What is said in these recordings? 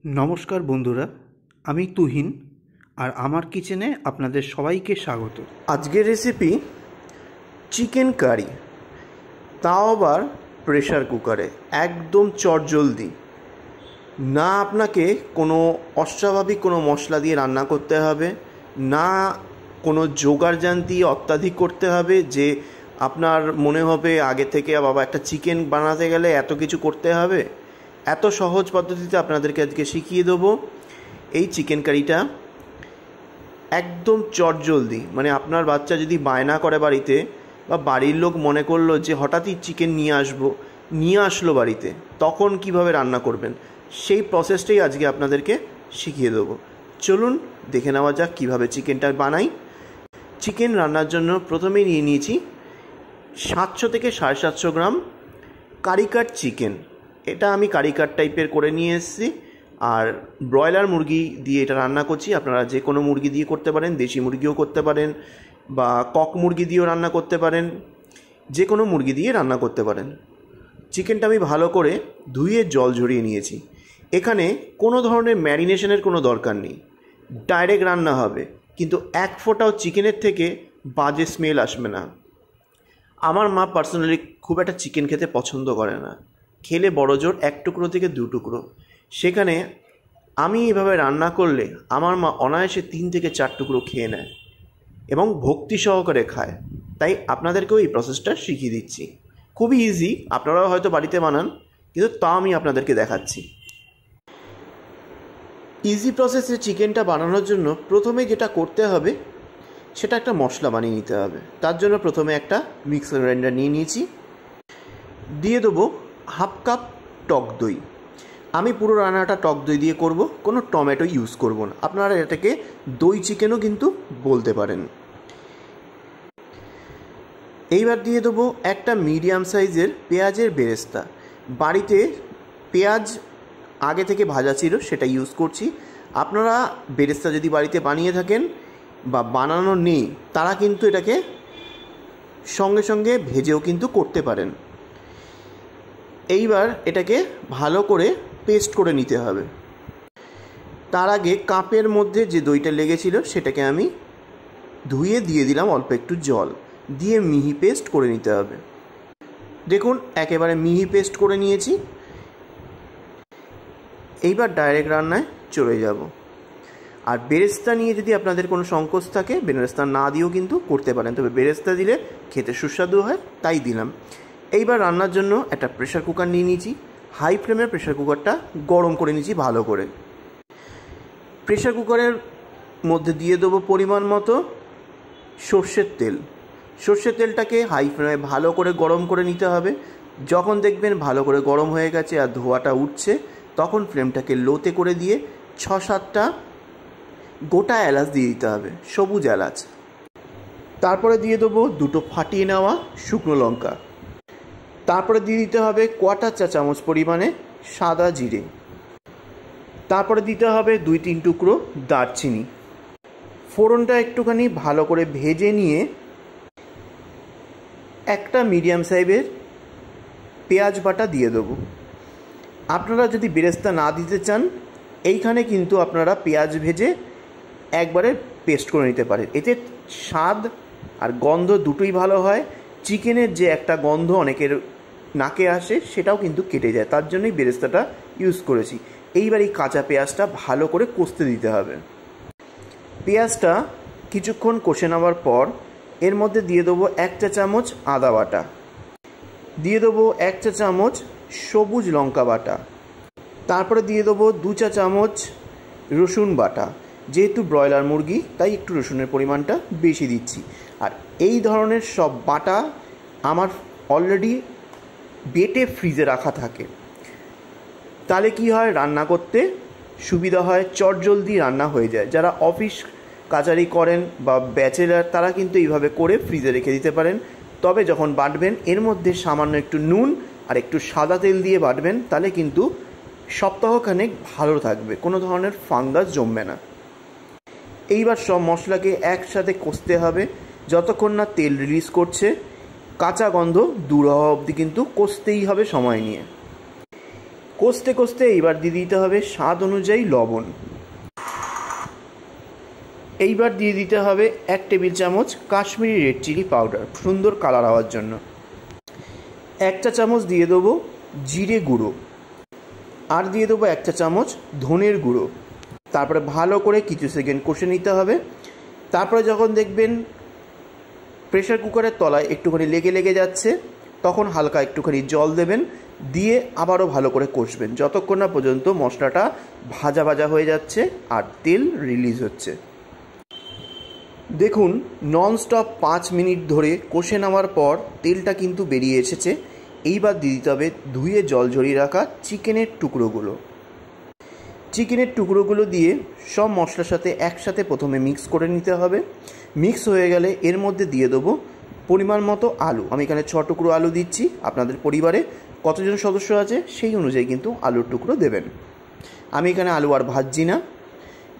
नमस्कार बंधुरा आमी तुहिन और आमार किचेने आपनादेर सबाइके स्वागत। आजकेर रेसिपि चिकेन कारि, ताओ आबार प्रेसार कुकारे, एकदम चटजलदी। ना आपनाके कोनो अस्वाभाविक कोनो मशला दिए रान्ना करते हबे, ना कोनो जोगाड़ जान्ति अत्याधिक करते हबे जे आपनार मने हबे आगे थेके बाबा एकटा चिकेन बानाते गेले एत किछु करते हबे। एत सहज पद्धतिते आपनादेरके आजके शिखिए देबो এই চিকেন কারিটা একদম চটজলদি। মানে আপনার বাচ্চা যদি বায়না করে বাড়িতে বা বাড়ির লোক মনে করলো যে হঠাৎই চিকেন নিয়ে আসলো বাড়িতে, তখন কিভাবে রান্না করবেন সেই প্রসেসটাই আজকে আপনাদেরকে শিখিয়ে দেবো। চলুন দেখে নেওয়া যাক কীভাবে চিকেনটা বানাই। চিকেন রান্নার জন্য প্রথমেই নিয়ে নিয়েছি 700 থেকে 750 গ্রাম কারিকাট চিকেন। এটা আমি কারিকাট টাইপের করে নিয়ে এসেছি। আর ব্রয়লার মুরগি দিয়ে এটা রান্না করছি। আপনারা যে কোনো মুরগি দিয়ে করতে পারেন, দেশি মুরগিও করতে পারেন বা কক মুরগি দিয়েও রান্না করতে পারেন, যে কোনো মুরগি দিয়ে রান্না করতে পারেন। চিকেনটা আমি ভালো করে ধুয়ে জল ঝরিয়ে নিয়েছি। এখানে কোনো ধরনের ম্যারিনেশনের কোনো দরকার নেই, ডাইরেক্ট রান্না হবে, কিন্তু এক ফোঁটাও চিকেনের থেকে বাজে স্মেল আসবে না। আমার মা পার্সোনালি খুব একটা চিকেন খেতে পছন্দ করে না, খেলে বড় জোর 1 টুকরো থেকে 2 টুকরো। সেখানে আমি এইভাবে রান্না করলে আমার মা অনায়াসে 3 থেকে 4 টুকরো খেয়ে নেয় এবং ভক্তি সহকারে খায়। তাই আপনাদেরকেও এই প্রসেসটা শিখিয়ে দিচ্ছি। খুবই ইজি, আপনারাও হয়তো বাড়িতে বানান, কিন্তু তা আমি আপনাদেরকে দেখাচ্ছি। ইজি প্রসেসে চিকেনটা বানানোর জন্য প্রথমে যেটা করতে হবে সেটা একটা মশলা বানিয়ে নিতে হবে। তার জন্য প্রথমে একটা মিক্সার গ্রাইন্ডার নিয়ে নিয়েছি, দিয়ে দেবো 1/2 কাপ টক দই। আমি পুরো রান্নাটা টক দই দিয়ে করব, কোনো টমেটো ইউজ করব না। আপনারা এটাকে দই চিকেনও কিন্তু বলতে পারেন। এইবার দিয়ে দেবো একটা মিডিয়াম সাইজের পেঁয়াজের বেরেস্তা। বাড়িতে পেঁয়াজ আগে থেকে ভাজা ছিল, সেটা ইউজ করছি। আপনারা বেরেস্তা যদি বাড়িতে বানিয়ে থাকেন বা বানানো নেই, তারা কিন্তু এটাকে সঙ্গে সঙ্গে ভেজেও কিন্তু করতে পারেন। এইবার এটাকে ভালো করে পেস্ট করে নিতে হবে। তার আগে কাপের মধ্যে যে দইটা লেগেছিল সেটাকে আমি ধুয়ে দিয়ে দিলাম অল্প একটু জল দিয়ে, মিহি পেস্ট করে নিতে হবে। দেখুন একেবারে মিহি পেস্ট করে নিয়েছি। এইবার ডাইরেক্ট রান্নায় চলে যাব। আর বেরেস্তা নিয়ে যদি আপনাদের কোনো সংকোচ থাকে, বেরেস্তা না দিয়েও কিন্তু করতে পারেন, তবে বেরেস্তা দিলে খেতে সুস্বাদু হয়, তাই দিলাম। এইবার রান্নার জন্য একটা প্রেশার কুকার নিয়ে নিয়েছি। হাই ফ্লেমের প্রেশার কুকারটা গরম করে নিয়েছি ভালো করে। প্রেশার কুকারের মধ্যে দিয়ে দেবো পরিমাণ মতো সর্ষের তেল। সর্ষের তেলটাকে হাই ফ্লেমে ভালো করে গরম করে নিতে হবে। যখন দেখবেন ভালো করে গরম হয়ে গেছে আর ধোঁয়াটা উঠছে, তখন ফ্লেমটাকে লোতে করে দিয়ে 6-7টা গোটা এলাচ দিয়ে দিতে হবে, সবুজ এলাচ। তারপরে দিয়ে দেবো 2টো ফাটিয়ে নেওয়া শুকনো লঙ্কা। তারপরে দিয়ে দিতে হবে 1/4 চা চামচ পরিমাণে সাদা জিরে। তারপরে দিতে হবে 2-3 টুকরো দারচিনি। ফোড়নটা একটুখানি ভালো করে ভেজে নিয়ে একটা মিডিয়াম সাইজের পেঁয়াজ বাটা দিয়ে দেবো। আপনারা যদি বেরেস্তা না দিতে চান, এইখানে কিন্তু আপনারা পেঁয়াজ ভেজে একবারে পেস্ট করে নিতে পারেন। এতে স্বাদ আর গন্ধ দুটোই ভালো হয়। চিকেনের যে একটা গন্ধ অনেকের নাকে আসে, সেটাও কিন্তু কেটে যায়, তার জন্যই বেরেস্তাটা ইউজ করেছি। এইবার এই কাঁচা পেঁয়াজটা ভালো করে কষতে দিতে হবে। পেঁয়াজটা কিছুক্ষণ কষে নেওয়ার পর এর মধ্যে দিয়ে দেবো 1 চা চামচ আদা বাটা, দিয়ে দেবো 1 চা চামচ সবুজ লঙ্কা বাটা, তারপরে দিয়ে দেবো 2 চা চামচ রসুন বাটা। যেহেতু ব্রয়লার মুরগি তাই একটু রসুনের পরিমাণটা বেশি দিচ্ছি। আর এই ধরনের সব বাটা আমার অলরেডি বেটে ফ্রিজে রাখা থাকে, তাহলে কি হয়, রান্না করতে সুবিধা হয়, চটজলদি রান্না হয়ে যায়। যারা অফিস কাচারি করেন বা ব্যাচেলার, তারা কিন্তু এইভাবে করে ফ্রিজে রেখে দিতে পারেন। তবে যখন বাটবেন এর মধ্যে সামান্য একটু নুন আর একটু সাদা তেল দিয়ে বাটবেন, তাহলে কিন্তু সপ্তাহখানেক ভালো থাকবে, কোনো ধরনের ফাঙ্গাস জমবে না। এইবার সব মশলাকে একসাথে কষতে হবে যতক্ষণ না তেল রিলিজ করছে। কাঁচা গন্ধ দূর হওয়া অবধি কিন্তু কষতেই হবে সময় নিয়ে। কষতে কষতে এইবার দিয়ে দিতে হবে স্বাদ অনুযায়ী লবণ। এইবার দিয়ে দিতে হবে 1 টেবিল চামচ কাশ্মীরি রেড চিলি পাউডার, সুন্দর কালার হওয়ার জন্য। 1 চা চামচ দিয়ে দেবো জিরে গুঁড়ো, আর দিয়ে দেবো 1 চা চামচ ধনের গুঁড়ো। তারপরে ভালো করে কিছু সেকেন্ড কষে নিতে হবে। তারপরে যখন দেখবেন প্রেশার কুকারের তলায় একটুখানি লেগে লেগে যাচ্ছে, তখন হালকা একটুখানি জল দেবেন, দিয়ে আবারও ভালো করে কষবেন যতক্ষণ না পর্যন্ত মশলাটা ভাজা ভাজা হয়ে যাচ্ছে আর তেল রিলিজ হচ্ছে। দেখুন ননস্টপ 5 মিনিট ধরে কষে নেওয়ার পর তেলটা কিন্তু বেরিয়ে এসেছে। এইবার দিয়ে দিতে হবে ধুয়ে জল ঝরিয়ে রাখা চিকেনের টুকরোগুলো। চিকেনের টুকরোগুলো দিয়ে সব মশলার সাথে একসাথে প্রথমে মিক্স করে নিতে হবে। মিক্স হয়ে গেলে এর মধ্যে দিয়ে দেবো পরিমাণ মতো আলু। আমি এখানে 6 টুকরো আলু দিচ্ছি। আপনাদের পরিবারে কতজন সদস্য আছে সেই অনুযায়ী কিন্তু আলুর টুকরো দেবেন। আমি এখানে আলু আর ভাজছি না,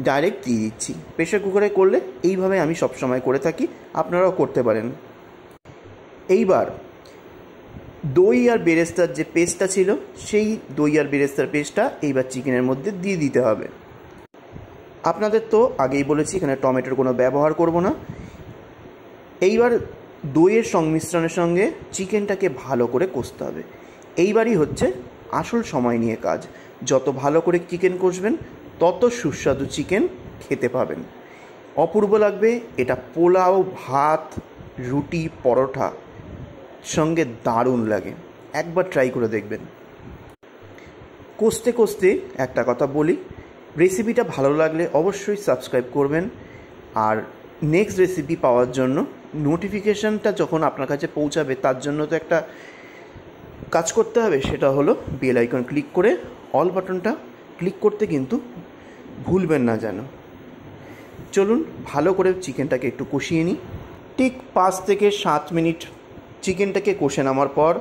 ডাইরেক্ট দিয়ে দিচ্ছি। প্রেশার কুকারে করলে এইভাবে আমি সবসময় করে থাকি, আপনারাও করতে পারেন। এইবার দই আর বেরেস্তার যে পেস্টটা ছিল, সেই দই আর বেরেস্তার পেস্টটা এইবার চিকেনের মধ্যে দিয়ে দিতে হবে। আপনাদের তো আগেই বলেছি এখানে টমেটোর কোনো ব্যবহার করব না। এইবার দইয়ের সংমিশ্রণের সঙ্গে চিকেনটাকে ভালো করে কষতে হবে। এইবারই হচ্ছে আসল সময় নিয়ে কাজ। যত ভালো করে চিকেন কষবেন তত সুস্বাদু চিকেন খেতে পাবেন, অপূর্ব লাগবে। এটা পোলাও, ভাত, রুটি, পরোটা সঙ্গে দারুণ লাগে। একবার ট্রাই করে দেখবেন। কষতে কষতে একটা কথা বলি, রেসিপিটা ভালো লাগলে অবশ্যই সাবস্ক্রাইব করবেন। আর নেক্সট রেসিপি পাওয়ার জন্য নোটিফিকেশানটা যখন আপনার কাছে পৌঁছাবে তার জন্য তো একটা কাজ করতে হবে, সেটা হলো বেল আইকন ক্লিক করে অল বাটনটা ক্লিক করতে কিন্তু ভুলবেন না যেন। চলুন ভালো করে চিকেনটাকে একটু কষিয়ে নিই। ঠিক 5 থেকে 7 মিনিট চিকেনটাকে কষে নেওয়ার পর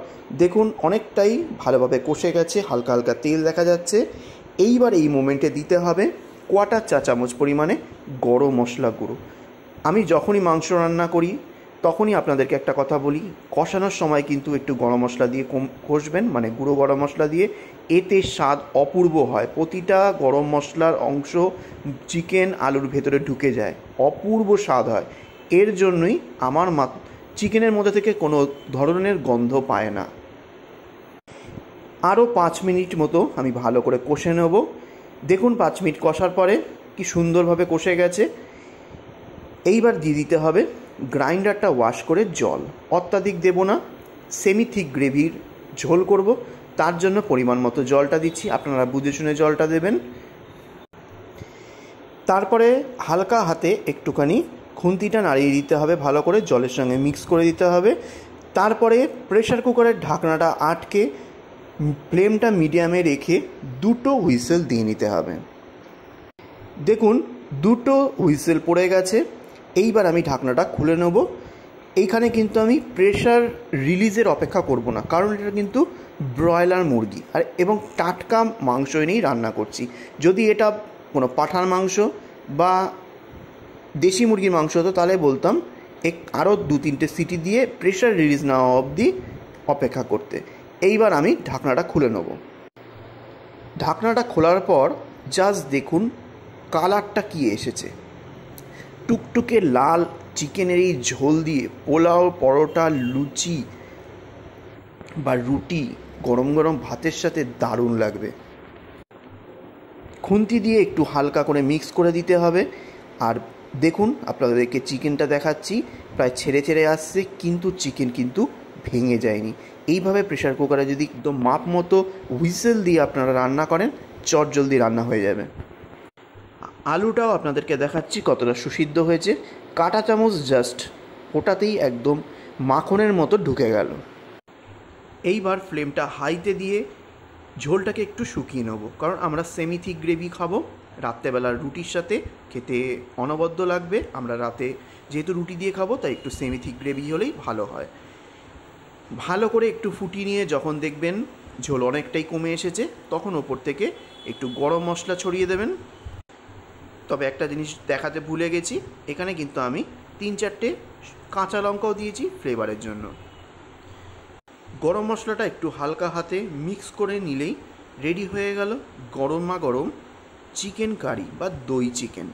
দেখুন অনেকটাই ভালোভাবে কষে গেছে, হালকা হালকা তেল দেখা যাচ্ছে। এইবার এই মোমেন্টে দিতে হবে 1/4 চা চামচ পরিমাণে গরম মশলা গুঁড়ো। আমি যখনই মাংস রান্না করি তখনই আপনাদেরকে একটা কথা বলি, কষানোর সময় কিন্তু একটু গরম মশলা দিয়ে কষবেন, মানে গুঁড়ো গরম মশলা দিয়ে। এতে স্বাদ অপূর্ব হয়। প্রতিটা গরম মশলার অংশ চিকেন আলুর ভেতরে ঢুকে যায়, অপূর্ব স্বাদ হয়। এর জন্যই আমার চিকেনের মধ্যে থেকে কোনো ধরনের গন্ধ পায় না। আরও 5 মিনিট মতো আমি ভালো করে কষে নেব। দেখুন 5 মিনিট কষার পরে কি সুন্দরভাবে কষে গেছে। এইবার দিয়ে দিতে হবে গ্রাইন্ডারটা ওয়াশ করে জল। অত্যাধিক দেব না, সেমি থিক গ্রেভির ঝোল করব, তার জন্য পরিমাণ মতো জলটা দিচ্ছি। আপনারা বুঝে শুনে জলটা দেবেন। তারপরে হালকা হাতে একটুখানি খুন্তিটা নাড়িয়ে দিতে হবে, ভালো করে জলের সঙ্গে মিক্স করে দিতে হবে। তারপরে প্রেশার কুকারের ঢাকনাটা আটকে ফ্লেমটা মিডিয়ামে রেখে 2টো হুইসেল দিয়ে নিতে হবে। দেখুন 2টো হুইসেল পড়ে গেছে। এইবার আমি ঢাকনাটা খুলে নেব। এইখানে কিন্তু আমি প্রেশার রিলিজের অপেক্ষা করব না, কারণ এটা কিন্তু ব্রয়লার মুরগি আর এবং টাটকা মাংস এনেই রান্না করছি। যদি এটা কোনো পাঁঠার মাংস বা দেশি মুরগির মাংস হতো তাহলে বলতাম আরও 2-3টে সিটি দিয়ে প্রেশার রিলিজ নেওয়া অবধি অপেক্ষা করতে। এইবার আমি ঢাকনাটা খুলে নেব। ঢাকনাটা খোলার পর জাস্ট দেখুন কালারটা কি এসেছে। টুকটুকে লাল চিকেনের এই ঝোল দিয়ে পোলাও, পরোটা, লুচি বা রুটি গরম গরম ভাতের সাথে দারুণ লাগবে। খুন্তি দিয়ে একটু হালকা করে মিক্স করে দিতে হবে। আর দেখুন আপনাদেরকে চিকেনটা দেখাচ্ছি, প্রায় ছেড়ে ছেড়ে আসছে, কিন্তু চিকেন কিন্তু ভেঙে যায়নি। এইভাবে প্রেশার কুকারে যদি একদম মাপ মতো হুইসেল দিয়ে আপনারা রান্না করেন, চটজলদি রান্না হয়ে যাবে। আলুটাও আপনাদেরকে দেখাচ্ছি কতটা সুসিদ্ধ হয়েছে। কাঁটা চামচ জাস্ট ওটাতেই একদম মাখনের মতো ঢুকে গেল। এইবার ফ্লেমটা হাইতে দিয়ে ঝোলটাকে একটু শুকিয়ে নেব, কারণ আমরা সেমি থিক গ্রেভি খাবো। রাত্রেবেলার রুটির সাথে খেতে অনবদ্য লাগবে। আমরা রাতে যেহেতু রুটি দিয়ে খাবো তাই একটু সেমি থিক গ্রেভি হলেই ভালো হয়। ভালো করে একটু ফুটিয়ে নিয়ে যখন দেখবেন ঝোল অনেকটাই কমে এসেছে, তখন ওপর থেকে একটু গরম মশলা ছড়িয়ে দেবেন। তবে একটা জিনিস দেখাতে ভুলে গেছি, এখানে কিন্তু আমি 3-4টে কাঁচা লঙ্কাও দিয়েছি ফ্লেভারের জন্য। গরম মশলাটা একটু হালকা হাতে মিক্স করে নিলেই রেডি হয়ে গেল গরমা গরম চিকেন কারি বা দই চিকেন।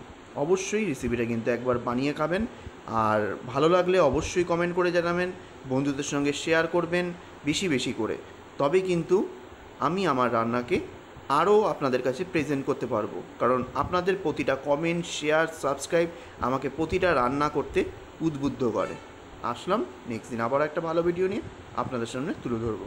অবশ্যই রেসিপিটা কিন্তু একবার বানিয়ে খাবেন, আর ভালো লাগলে অবশ্যই কমেন্ট করে জানাবেন, বন্ধুদের সঙ্গে শেয়ার করবেন বেশি বেশি করে। তবে কিন্তু আমি আমার রান্নাকে আরও আপনাদের কাছে প্রেজেন্ট করতে পারবো, কারণ আপনাদের প্রতিটা কমেন্ট, শেয়ার, সাবস্ক্রাইব আমাকে প্রতিটা রান্না করতে উদ্বুদ্ধ করে। আসলাম নেক্সট দিন আবার একটা ভালো ভিডিও নিয়ে আপনাদের সামনে তুলে ধরবো।